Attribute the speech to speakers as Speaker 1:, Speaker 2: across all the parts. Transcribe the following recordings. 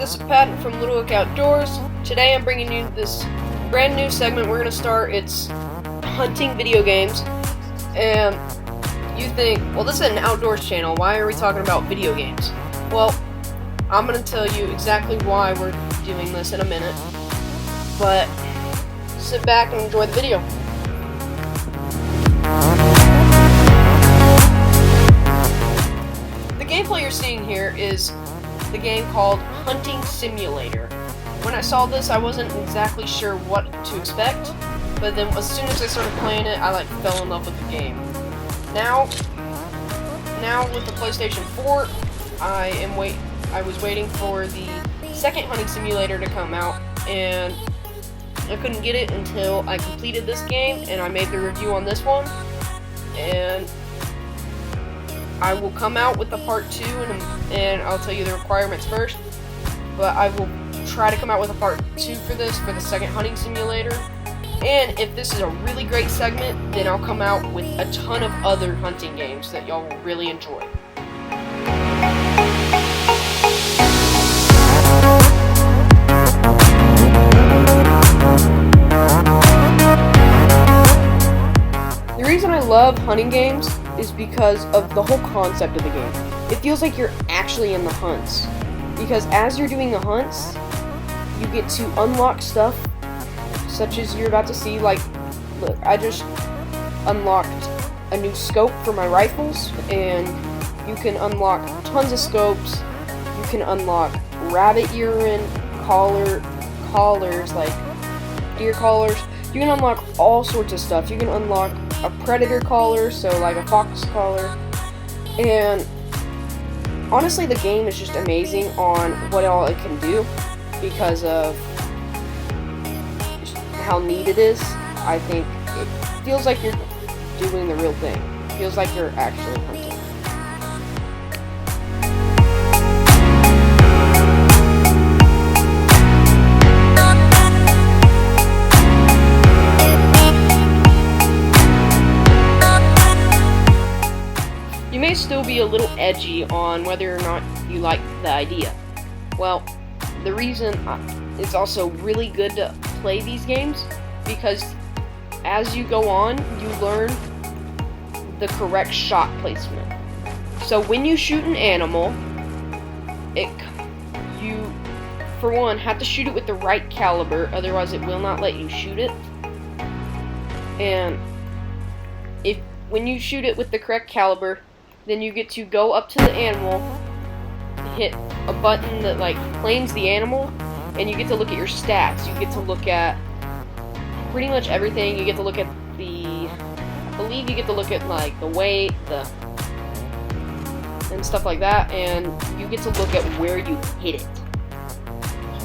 Speaker 1: this is Pat from Little Oak Outdoors. Today I'm bringing you this brand new segment we're going to start. It's hunting video games. And you think, well, this is an outdoors channel. Why are we talking about video games? Well, I'm going to tell you exactly why we're doing this in a minute. But sit back and enjoy the video. The gameplay you're seeing here is the game called Hunting Simulator. When I saw this, I wasn't exactly sure what to expect, but then as soon as I started playing it, I fell in love with the game. Now with the PlayStation 4, I was waiting for the second Hunting Simulator to come out, and I couldn't get it until I completed this game, and I made the review on this one, and I will come out with the part 2, and I'll tell you the requirements first, but I will try to come out with a part 2 for this, for the second Hunting Simulator, and if this is a really great segment, then I'll come out with a ton of other hunting games that y'all will really enjoy. The reason I love hunting games is because of the whole concept of the game. It feels like you're actually in the hunts, because as you're doing the hunts, you get to unlock stuff such as you're about to see. Like, look, I just unlocked a new scope for my rifles, and you can unlock tons of scopes. You can unlock rabbit urine, collars, like deer collars. You can unlock all sorts of stuff. You can unlock a predator collar, so like a fox collar, and honestly the game is just amazing on what all it can do because of how neat it is. I think it feels like you're doing the real thing. It feels like you're actually hunting. You may still be a little edgy on whether or not you like the idea. Well, the reason it's also really good to play these games, because as you go on, you learn the correct shot placement. So when you shoot an animal, you, for one, have to shoot it with the right caliber, otherwise it will not let you shoot it. And when you shoot it with the correct caliber, then you get to go up to the animal, hit a button that planes the animal, and you get to look at your stats. You get to look at pretty much everything. You get to look at I believe you get to look at the weight, and stuff like that, and you get to look at where you hit it.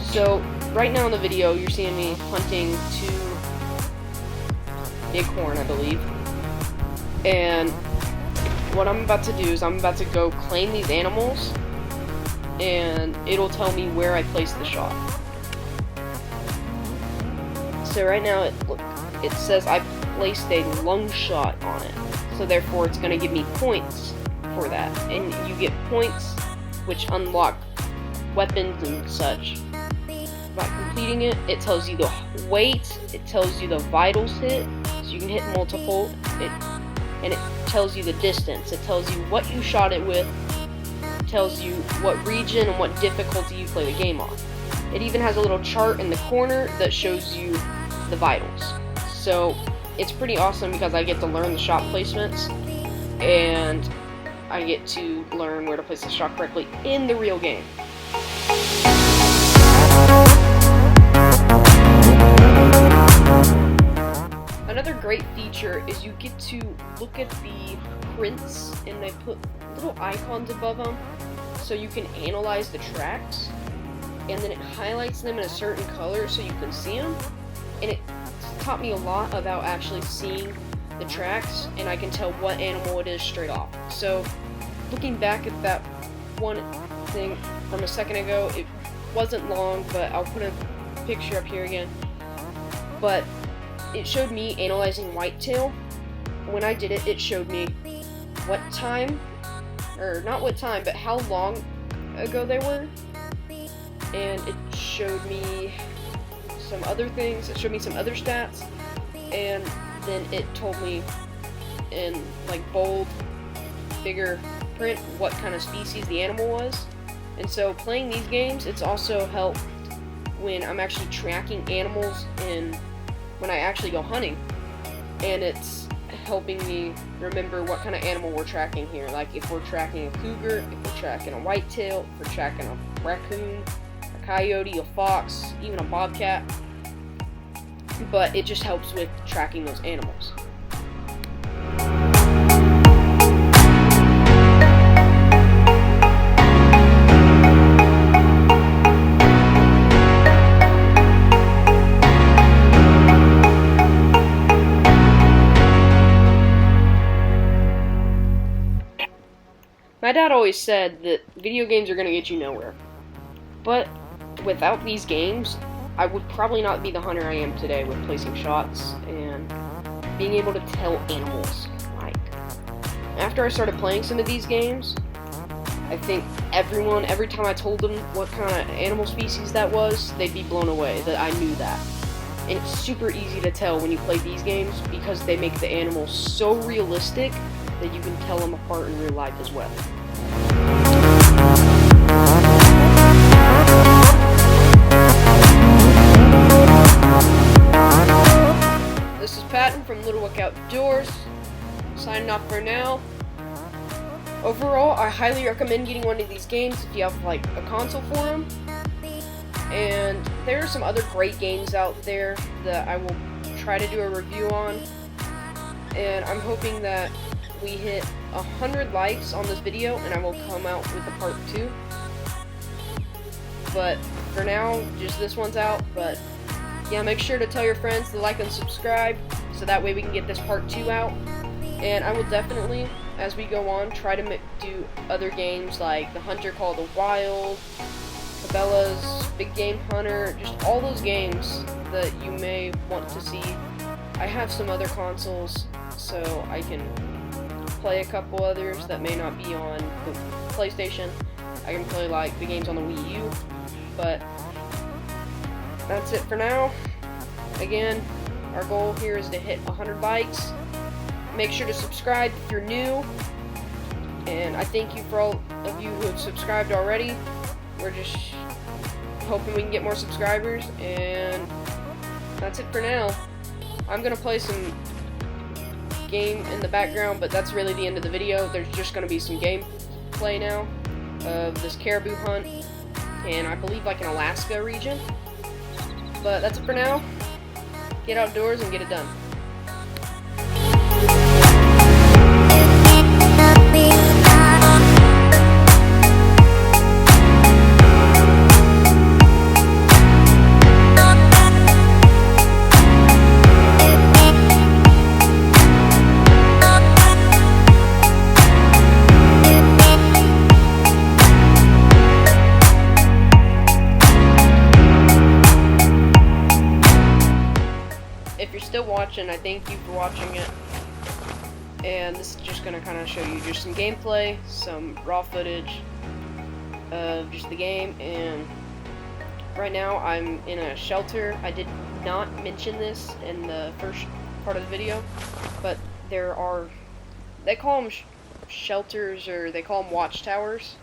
Speaker 1: So right now in the video, you're seeing me hunting 2 bighorn, I believe, and what I'm about to do is I'm about to go claim these animals, and it'll tell me where I placed the shot. So right now it says I placed a lung shot on it, so therefore it's going to give me points for that, and you get points which unlock weapons and such. By completing it, it tells you the weight, it tells you the vitals hit, so you can hit multiple, and it tells you the distance. It tells you what you shot it with. It tells you what region and what difficulty you play the game on. It even has a little chart in the corner that shows you the vitals. So it's pretty awesome because I get to learn the shot placements, and I get to learn where to place the shot correctly in the real game. Another great feature is you get to look at the prints, and they put little icons above them so you can analyze the tracks, and then it highlights them in a certain color so you can see them, and it taught me a lot about actually seeing the tracks, and I can tell what animal it is straight off. So looking back at that one thing from a second ago, it wasn't long, but I'll put a picture up here again, but it showed me analyzing whitetail. When I did it, it showed me what time, or not what time, but how long ago they were, and it showed me some other things. It showed me some other stats, and then it told me in like bold, bigger print what kind of species the animal was. And so playing these games, it's also helped when I'm actually tracking animals and when I actually go hunting, and it's helping me remember what kind of animal we're tracking here. Like if we're tracking a cougar, if we're tracking a whitetail, if we're tracking a raccoon, a coyote, a fox, even a bobcat. But it just helps with tracking those animals. My dad always said that video games are going to get you nowhere. But without these games, I would probably not be the hunter I am today with placing shots and being able to tell animals. Like, after I started playing some of these games, I think every time I told them what kind of animal species that was, they'd be blown away that I knew that. And it's super easy to tell when you play these games because they make the animals so realistic that you can tell them apart in real life as well. This is Patton from Little Wick Outdoors, signing off for now. Overall, I highly recommend getting one of these games if you have like a console for them. And there are some other great games out there that I will try to do a review on. And I'm hoping that we hit 100 likes on this video and I will come out with a part 2. But for now, just this one's out. But yeah, make sure to tell your friends to like and subscribe so that way we can get this part 2 out. And I will definitely, as we go on, try to do other games like The Hunter Call the Wild, Cabela's, Big Game Hunter, just all those games that you may want to see. I have some other consoles, so I can play a couple others that may not be on the PlayStation. I can play like the games on the Wii U, but that's it for now. Again, our goal here is to hit 100 likes. Make sure to subscribe if you're new, and I thank you for all of you who have subscribed already. We're just hoping we can get more subscribers, and that's it for now. I'm gonna play some game in the background, but that's really the end of the video. There's just gonna be some gameplay now of this caribou hunt, and I believe like in Alaska region. But that's it for now. Get outdoors and get it done. If you're still watching, I thank you for watching it. And this is just going to kind of show you just some gameplay, some raw footage of just the game. And right now I'm in a shelter. I did not mention this in the first part of the video, but there are, they call them shelters, or they call them watchtowers.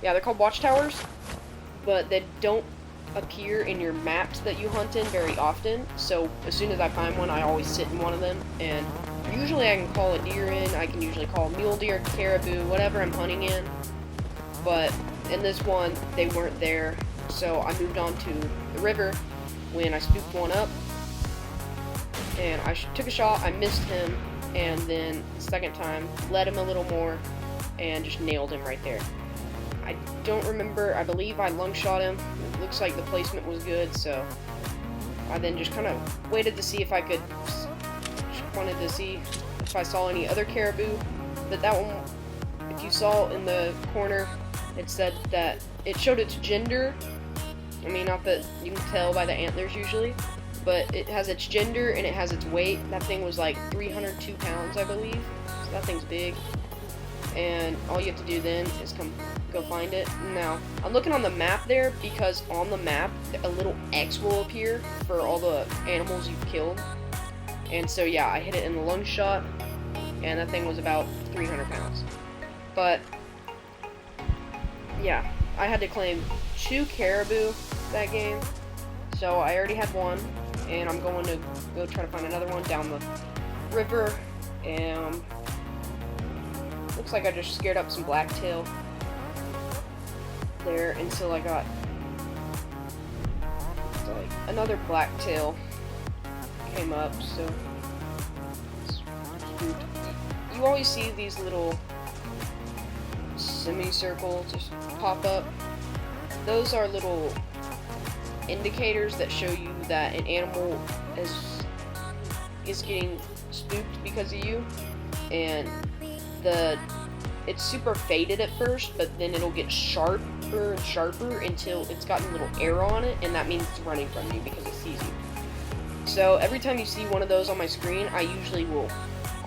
Speaker 1: Yeah, they're called watchtowers, but they don't appear in your maps that you hunt in very often. So as soon as I find one, I always sit in one of them, and usually I can call a deer in, I can usually call a mule deer, caribou, whatever I'm hunting in. But in this one, they weren't there, so I moved on to the river when I scooped one up, and I took a shot, I missed him, and then the second time, led him a little more, and just nailed him right there. I don't remember, I believe I lung shot him. It looks like the placement was good, so I then just kind of waited to see if I could, just wanted to see if I saw any other caribou. But that one, if you saw in the corner, it said that it showed its gender. I mean, not that you can tell by the antlers usually, but it has its gender and it has its weight. That thing was like 302 pounds, I believe. So that thing's big. And all you have to do then is come go find it. Now, I'm looking on the map there because on the map, a little X will appear for all the animals you've killed. And so, yeah, I hit it in the lung shot, and that thing was about 300 pounds. But, yeah, I had to claim 2 caribou that game, so I already had one, and I'm going to go try to find another one down the river, and looks like I just scared up some blacktail there until I got like another blacktail came up. So you always see these little semicircles just pop up. Those are little indicators that show you that an animal is getting spooked because of you, and it's super faded at first, but then it'll get sharper and sharper until it's got a little arrow on it, and that means it's running from you because it sees you. So every time you see one of those on my screen, I usually will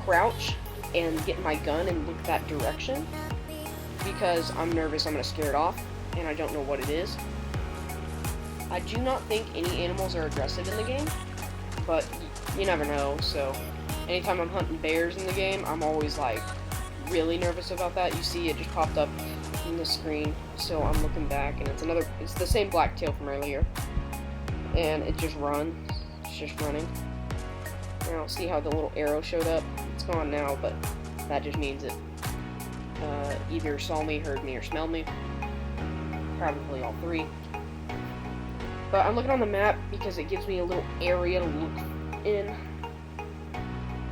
Speaker 1: crouch and get my gun and look that direction because I'm nervous I'm going to scare it off, and I don't know what it is. I do not think any animals are aggressive in the game, but you never know. So anytime I'm hunting bears in the game, I'm always like really nervous about that. You see it just popped up in the screen, so I'm looking back, and it's the same blacktail from earlier, and it just runs. It's just running. Now see how the little arrow showed up? It's gone now, but that just means it either saw me, heard me, or smelled me. Probably all three. But I'm looking on the map because it gives me a little area to look in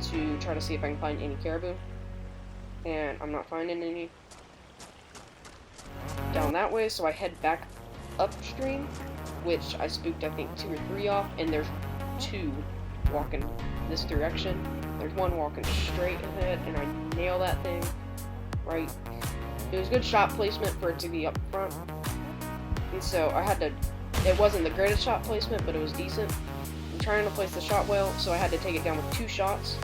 Speaker 1: to try to see if I can find any caribou. And I'm not finding any down that way, so I head back upstream, which I spooked I think 2 or 3 off, and there's 2 walking this direction. There's one walking straight ahead, and I nail that thing right. It was good shot placement for it to be up front, and so I had to. It wasn't the greatest shot placement, but it was decent. I'm trying to place the shot well, so I had to take it down with 2 shots.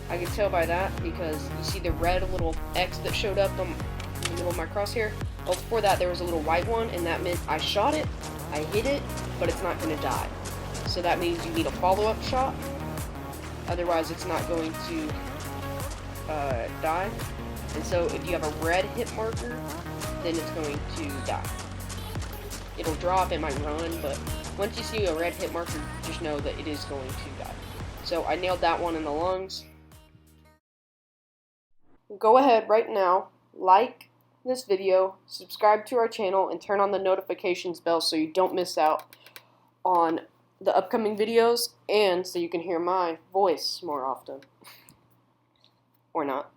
Speaker 1: I could tell by that because you see the red little X that showed up on the middle of my crosshair. Well, before that there was a little white one, and that meant I shot it, I hit it, but it's not going to die. So that means you need a follow-up shot. Otherwise, it's not going to die. And so if you have a red hit marker, then it's going to die. It'll drop, it might run, but once you see a red hit marker, just know that it is going to die. So I nailed that one in the lungs. Go ahead right now, like this video, subscribe to our channel, and turn on the notifications bell so you don't miss out on the upcoming videos, and so you can hear my voice more often. Or not.